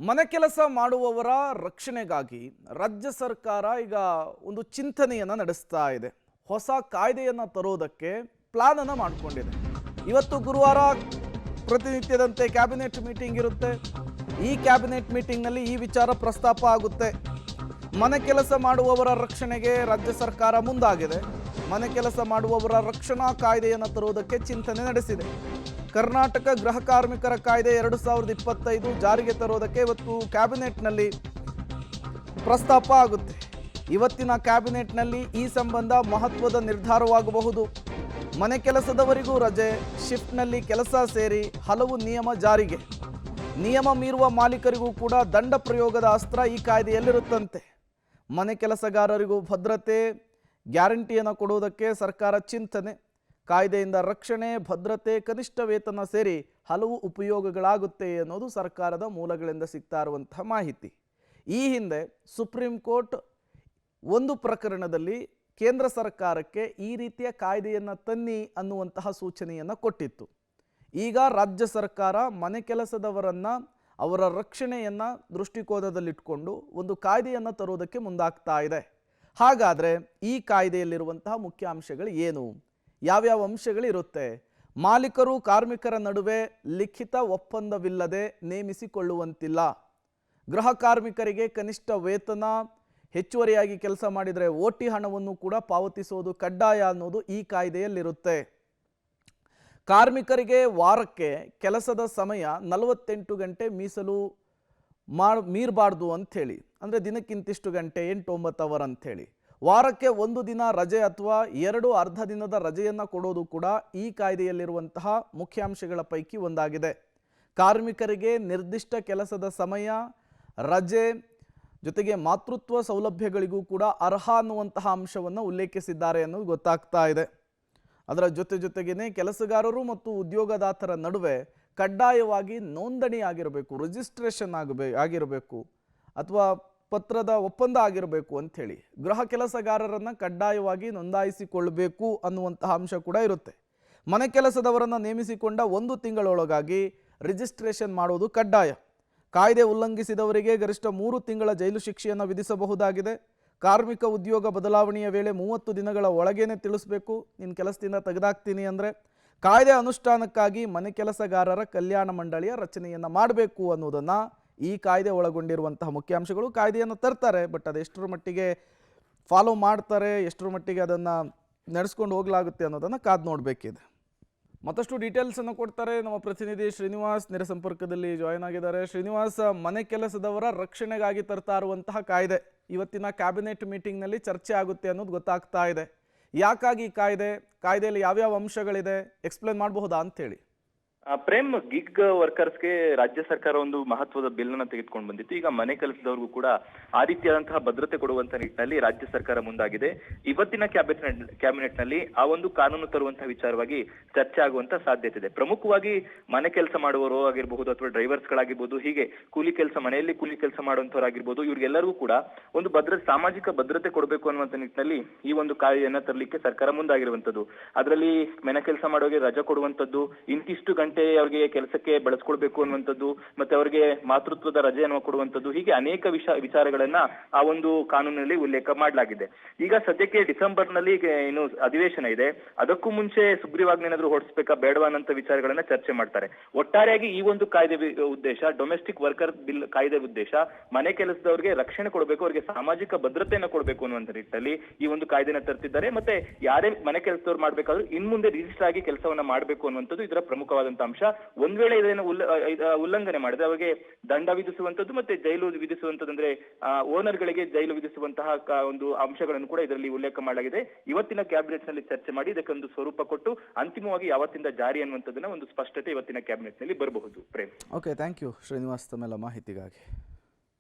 ಮನೆ ಕೆಲಸ ಮಾಡುವವರ ರಕ್ಷಣೆಗಾಗಿ ರಾಜ್ಯ ಸರ್ಕಾರ ಈಗ ಒಂದು ಚಿಂತನೆಯನ್ನು ನಡೆಸ್ತಾ ಇದೆ. ಹೊಸ ಕಾಯ್ದೆಯನ್ನು ತರೋದಕ್ಕೆ ಪ್ಲಾನ್ ಅನ್ನು ಮಾಡಿಕೊಂಡಿದೆ. ಇವತ್ತು ಗುರುವಾರ ಪ್ರತಿನಿತ್ಯದಂತೆ ಕ್ಯಾಬಿನೆಟ್ ಮೀಟಿಂಗ್ ಇರುತ್ತೆ. ಈ ಕ್ಯಾಬಿನೆಟ್ ಮೀಟಿಂಗ್ನಲ್ಲಿ ಈ ವಿಚಾರ ಪ್ರಸ್ತಾಪ ಆಗುತ್ತೆ. ಮನೆ ಕೆಲಸ ಮಾಡುವವರ ರಕ್ಷಣೆಗೆ ರಾಜ್ಯ ಸರ್ಕಾರ ಮುಂದಾಗಿದೆ. ಮನೆ ಕೆಲಸ ಮಾಡುವವರ ರಕ್ಷಣಾ ಕಾಯ್ದೆಯನ್ನು ತರುವುದಕ್ಕೆ ಚಿಂತನೆ ನಡೆಸಿದೆ. ಕರ್ನಾಟಕ ಗೃಹ ಕಾರ್ಮಿಕರ ಕಾಯ್ದೆ 2025 ಜಾರಿಗೆ ತರುವುದಕ್ಕೆ ಇವತ್ತು ಕ್ಯಾಬಿನೆಟ್ನಲ್ಲಿ ಪ್ರಸ್ತಾಪ ಆಗುತ್ತೆ. ಇವತ್ತಿನ ಕ್ಯಾಬಿನೆಟ್ನಲ್ಲಿ ಈ ಸಂಬಂಧ ಮಹತ್ವದ ನಿರ್ಧಾರವಾಗಬಹುದು. ಮನೆ ಕೆಲಸದವರಿಗೂ ರಜೆ, ಶಿಫ್ಟ್ನಲ್ಲಿ ಕೆಲಸ ಸೇರಿ ಹಲವು ನಿಯಮ ಜಾರಿಗೆ. ನಿಯಮ ಮೀರುವ ಮಾಲೀಕರಿಗೂ ಕೂಡ ದಂಡ ಪ್ರಯೋಗದ ಅಸ್ತ್ರ ಈ ಕಾಯ್ದೆಯಲ್ಲಿರುತ್ತಂತೆ. ಮನೆ ಕೆಲಸಗಾರರಿಗೂ ಭದ್ರತೆ ಗ್ಯಾರಂಟಿಯನ್ನು ಕೊಡುವುದಕ್ಕೆ ಸರ್ಕಾರ ಚಿಂತನೆ. ಕಾಯ್ದೆಯಿಂದ ರಕ್ಷಣೆ, ಭದ್ರತೆ, ಕನಿಷ್ಠ ವೇತನ ಸೇರಿ ಹಲವು ಉಪಯೋಗಗಳಾಗುತ್ತೆ ಅನ್ನೋದು ಸರ್ಕಾರದ ಮೂಲಗಳಿಂದ ಸಿಗ್ತಾ ಇರುವಂತಹ ಮಾಹಿತಿ. ಈ ಹಿಂದೆ ಸುಪ್ರೀಂ ಕೋರ್ಟ್ ಒಂದು ಪ್ರಕರಣದಲ್ಲಿ ಕೇಂದ್ರ ಸರ್ಕಾರಕ್ಕೆ ಈ ರೀತಿಯ ಕಾಯ್ದೆಯನ್ನು ತನ್ನಿ ಅನ್ನುವಂತಹ ಸೂಚನೆಯನ್ನು ಕೊಟ್ಟಿತ್ತು. ಈಗ ರಾಜ್ಯ ಸರ್ಕಾರ ಮನೆ ಕೆಲಸದವರನ್ನು ಅವರ ರಕ್ಷಣೆಯನ್ನು ದೃಷ್ಟಿಕೋನದಲ್ಲಿಟ್ಕೊಂಡು ಒಂದು ಕಾಯ್ದೆಯನ್ನು ತರುವುದಕ್ಕೆ ಮುಂದಾಗ್ತಾ ಇದೆ. ಹಾಗಾದರೆ ಈ ಕಾಯ್ದೆಯಲ್ಲಿರುವಂತಹ ಮುಖ್ಯ ಅಂಶಗಳು ಏನು, ಯಾವ್ಯಾವ ಅಂಶಗಳಿರುತ್ತೆ? ಮಾಲೀಕರು ಕಾರ್ಮಿಕರ ನಡುವೆ ಲಿಖಿತ ಒಪ್ಪಂದವಿಲ್ಲದೆ ನೇಮಿಸಿಕೊಳ್ಳುವಂತಿಲ್ಲ. ಗೃಹ ಕಾರ್ಮಿಕರಿಗೆ ಕನಿಷ್ಠ ವೇತನ, ಹೆಚ್ಚುವರಿಯಾಗಿ ಕೆಲಸ ಮಾಡಿದರೆ ಓಟಿ ಹಣವನ್ನು ಕೂಡ ಪಾವತಿಸುವುದು ಕಡ್ಡಾಯ ಅನ್ನೋದು ಈ ಕಾಯ್ದೆಯಲ್ಲಿರುತ್ತೆ. ಕಾರ್ಮಿಕರಿಗೆ ವಾರಕ್ಕೆ ಕೆಲಸದ ಸಮಯ 48 ಗಂಟೆ ಮೀಸಲು ಮೀರಬಾರ್ದು ಅಂಥೇಳಿ, ಅಂದರೆ ದಿನಕ್ಕಿಂತಿಷ್ಟು ಗಂಟೆ 8-9 ಅವರ್ ಅಂಥೇಳಿ. ವಾರಕ್ಕೆ 1 ದಿನ ರಜೆ ಅಥವಾ 2 ಅರ್ಧ ದಿನದ ರಜೆಯನ್ನು ಕೊಡೋದು ಕೂಡ ಈ ಕಾಯ್ದೆಯಲ್ಲಿರುವಂತಹ ಮುಖ್ಯಾಂಶಗಳ ಪೈಕಿ ಒಂದಾಗಿದೆ. ಕಾರ್ಮಿಕರಿಗೆ ನಿರ್ದಿಷ್ಟ ಕೆಲಸದ ಸಮಯ, ರಜೆ ಜೊತೆಗೆ ಮಾತೃತ್ವ ಸೌಲಭ್ಯಗಳಿಗೂ ಕೂಡ ಅರ್ಹ ಅನ್ನುವಂತಹ ಅಂಶವನ್ನು ಉಲ್ಲೇಖಿಸಿದ್ದಾರೆ ಅನ್ನೋದು ಗೊತ್ತಾಗ್ತಾ ಇದೆ. ಅದರ ಜೊತೆಗೇನೆ ಕೆಲಸಗಾರರು ಮತ್ತು ಉದ್ಯೋಗದಾತರ ನಡುವೆ ಕಡ್ಡಾಯವಾಗಿ ನೋಂದಣಿ ಆಗಿರಬೇಕು, ರಿಜಿಸ್ಟ್ರೇಷನ್ ಆಗಿರಬೇಕು ಅಥವಾ ಪತ್ರದ ಒಪ್ಪಂದ ಆಗಿರಬೇಕು ಅಂಥೇಳಿ ಗೃಹ ಕೆಲಸಗಾರರನ್ನು ಕಡ್ಡಾಯವಾಗಿ ನೋಂದಾಯಿಸಿಕೊಳ್ಳಬೇಕು ಅನ್ನುವಂತಹ ಅಂಶ ಕೂಡ ಇರುತ್ತೆ. ಮನೆ ಕೆಲಸದವರನ್ನು ನೇಮಿಸಿಕೊಂಡ 1 ತಿಂಗಳೊಳಗಾಗಿ ರಿಜಿಸ್ಟ್ರೇಷನ್ ಮಾಡೋದು ಕಡ್ಡಾಯ. ಕಾಯ್ದೆ ಉಲ್ಲಂಘಿಸಿದವರಿಗೆ ಗರಿಷ್ಠ 3 ತಿಂಗಳ ಜೈಲು ಶಿಕ್ಷೆಯನ್ನು ವಿಧಿಸಬಹುದಾಗಿದೆ. ಕಾರ್ಮಿಕ ಉದ್ಯೋಗ ಬದಲಾವಣೆಯ ವೇಳೆ 30 ದಿನಗಳ ಒಳಗೇನೆ ತಿಳಿಸಬೇಕು, ನಿನ್ನ ಕೆಲಸದಿಂದ ತೆಗೆದಾಕ್ತೀನಿ ಅಂದರೆ. ಕಾಯ್ದೆ ಅನುಷ್ಠಾನಕ್ಕಾಗಿ ಮನೆ ಕೆಲಸಗಾರರ ಕಲ್ಯಾಣ ಮಂಡಳಿಯ ರಚನೆಯನ್ನು ಮಾಡಬೇಕು ಅನ್ನೋದನ್ನು ಈ ಕಾಯ್ದೆ ಒಳಗೊಂಡಿರುವಂತಹ ಮುಖ್ಯಾಂಶಗಳು. ಕಾಯ್ದೆಯನ್ನು ತರ್ತಾರೆ, ಬಟ್ ಅದು ಎಷ್ಟರ ಮಟ್ಟಿಗೆ ಫಾಲೋ ಮಾಡ್ತಾರೆ, ಎಷ್ಟರ ಮಟ್ಟಿಗೆ ಅದನ್ನು ನಡೆಸ್ಕೊಂಡು ಹೋಗಲಾಗುತ್ತೆ ಅನ್ನೋದನ್ನು ಕಾದು ನೋಡಬೇಕಿದೆ. ಮತ್ತಷ್ಟು ಡೀಟೇಲ್ಸನ್ನು ಕೊಡ್ತಾರೆ ನಮ್ಮ ಪ್ರತಿನಿಧಿ ಶ್ರೀನಿವಾಸ್, ನೇರ ಸಂಪರ್ಕದಲ್ಲಿ ಜಾಯ್ನ್ ಆಗಿದ್ದಾರೆ. ಶ್ರೀನಿವಾಸ್, ಮನೆ ಕೆಲಸದವರ ರಕ್ಷಣೆಗಾಗಿ ತರ್ತಾ ಇರುವಂತಹ ಕಾಯ್ದೆ ಇವತ್ತಿನ ಕ್ಯಾಬಿನೆಟ್ ಮೀಟಿಂಗ್ನಲ್ಲಿ ಚರ್ಚೆ ಆಗುತ್ತೆ ಅನ್ನೋದು ಗೊತ್ತಾಗ್ತಾ ಇದೆ. ಯಾಕಾಗಿ ಕಾಯ್ದೆಯಲ್ಲಿ ಯಾವ್ಯಾವ ಅಂಶಗಳಿದೆ ಎಕ್ಸ್ಪ್ಲೇನ್ ಮಾಡಬಹುದಾ ಅಂತೇಳಿ? ಪ್ರೇಮ್, ಗಿಗ್ ವರ್ಕರ್ಸ್ಗೆ ರಾಜ್ಯ ಸರ್ಕಾರ ಒಂದು ಮಹತ್ವದ ಬಿಲ್ ಅನ್ನ ತೆಗೆದುಕೊಂಡು ಬಂದಿತ್ತು. ಈಗ ಮನೆ ಕೆಲಸದವ್ರಿಗೂ ಕೂಡ ಆ ರೀತಿಯಾದಂತಹ ಭದ್ರತೆ ಕೊಡುವಂತ ನಿಟ್ಟಿನಲ್ಲಿ ರಾಜ್ಯ ಸರ್ಕಾರ ಮುಂದಾಗಿದೆ. ಇವತ್ತಿನ ಕ್ಯಾಬಿನೆಟ್ ನಲ್ಲಿ ಆ ಒಂದು ಕಾನೂನು ತರುವಂತಹ ವಿಚಾರವಾಗಿ ಚರ್ಚೆ ಆಗುವಂತ ಸಾಧ್ಯತೆ ಇದೆ. ಪ್ರಮುಖವಾಗಿ ಮನೆ ಕೆಲಸ ಮಾಡುವವರು ಆಗಿರಬಹುದು ಅಥವಾ ಡ್ರೈವರ್ಸ್ ಗಳಾಗಿರ್ಬೋದು, ಹೀಗೆ ಮನೆಯಲ್ಲಿ ಕೂಲಿ ಕೆಲಸ ಮಾಡುವಂತವರಾಗಿರ್ಬೋದು, ಇವ್ರಿಗೆಲ್ಲರಿಗೂ ಕೂಡ ಒಂದು ಸಾಮಾಜಿಕ ಭದ್ರತೆ ಕೊಡಬೇಕು ಅನ್ನುವಂತ ನಿಟ್ಟಿನಲ್ಲಿ ಈ ಒಂದು ಕಾಯ್ದೆಯನ್ನ ತರಲಿಕ್ಕೆ ಸರ್ಕಾರ ಮುಂದಾಗಿರುವಂತದ್ದು. ಅದರಲ್ಲಿ ಮನೆ ಕೆಲಸ ಮಾಡೋರಿಗೆ ರಜೆ ಕೊಡುವಂತದ್ದು, ಇಂತಿಷ್ಟು ಗಂಟೆ ಅವರಿಗೆ ಕೆಲಸಕ್ಕೆ ಬಳಸ್ಕೊಳ್ಬೇಕು ಅನ್ನುವಂಥದ್ದು, ಮತ್ತೆ ಅವರಿಗೆ ಮಾತೃತ್ವದ ರಜೆಯನ್ನು ಕೊಡುವಂಥದ್ದು, ಹೀಗೆ ಅನೇಕ ವಿಚಾರಗಳನ್ನ ಆ ಒಂದು ಕಾನೂನಿನಲ್ಲಿ ಉಲ್ಲೇಖ ಮಾಡಲಾಗಿದೆ. ಈಗ ಸದ್ಯಕ್ಕೆ ಡಿಸೆಂಬರ್ ನಲ್ಲಿ ಏನು ಅಧಿವೇಶನ ಇದೆ, ಅದಕ್ಕೂ ಮುಂಚೆ ಸುಗ್ರೀವಾಜ್ಞೆ ಏನಾದ್ರು ಹೊರಡಿಸಬೇಕಾ ಬೇಡವಾ ಅನ್ನೋ ವಿಚಾರಗಳನ್ನ ಚರ್ಚೆ ಮಾಡ್ತಾರೆ. ಒಟ್ಟಾರೆಯಾಗಿ ಈ ಒಂದು ಕಾಯ್ದೆ ಉದ್ದೇಶ, ಡೊಮೆಸ್ಟಿಕ್ ವರ್ಕರ್ ಬಿಲ್ ಕಾಯ್ದೆ ಉದ್ದೇಶ ಮನೆ ಕೆಲಸದವರಿಗೆ ರಕ್ಷಣೆ ಕೊಡಬೇಕು, ಅವರಿಗೆ ಸಾಮಾಜಿಕ ಭದ್ರತೆಯನ್ನು ಕೊಡಬೇಕು ಅನ್ನುವಂಥ ನಿಟ್ಟಿನಲ್ಲಿ ಈ ಒಂದು ಕಾಯ್ದೆನ ತರ್ತಿದ್ದಾರೆ. ಮತ್ತೆ ಯಾರೇ ಮನೆ ಕೆಲಸದವ್ರು ಮಾಡ್ಬೇಕಾದ್ರೂ ಇನ್ ಮುಂದೆ ರಿಜಿಸ್ಟರ್ ಆಗಿ ಕೆಲಸವನ್ನ ಮಾಡಬೇಕು ಅನ್ನುವಂಥದ್ದು ಇದರ ಪ್ರಮುಖವಾದಂತಹ ಅಂಶ. ಒಂದ್ ವೇಳೆ ಇದನ್ನು ಉಲ್ಲಂಘನೆ ಮಾಡಿದ್ರೆ ಅವರಿಗೆ ದಂಡ ವಿಧಿಸುವಂತದ್ದು ಮತ್ತೆ ಜೈಲು ವಿಧಿಸುವಂತದ್ದು, ಅಂದ್ರೆ ಓನರ್ ಗಳಿಗೆ ಜೈಲು ವಿಧಿಸುವಂತಹ ಒಂದು ಅಂಶಗಳನ್ನು ಕೂಡ ಇದರಲ್ಲಿ ಉಲ್ಲೇಖ ಮಾಡಲಾಗಿದೆ. ಇವತ್ತಿನ ಕ್ಯಾಬಿನೆಟ್ ನಲ್ಲಿ ಚರ್ಚೆ ಮಾಡಿ ಇದಕ್ಕೊಂದು ಸ್ವರೂಪ ಕೊಟ್ಟು ಅಂತಿಮವಾಗಿ ಯಾವತ್ತಿಂದ ಜಾರಿ ಅನ್ನುವಂಥದ್ದನ್ನ ಒಂದು ಸ್ಪಷ್ಟತೆ ಇವತ್ತಿನ ಕ್ಯಾಬಿನೆಟ್ ನಲ್ಲಿ ಬರಬಹುದು. Prem, okay, thank you Srinivas ತಮ್ಮೆಲ್ಲ ಮಾಹಿತಿಗಾಗಿ.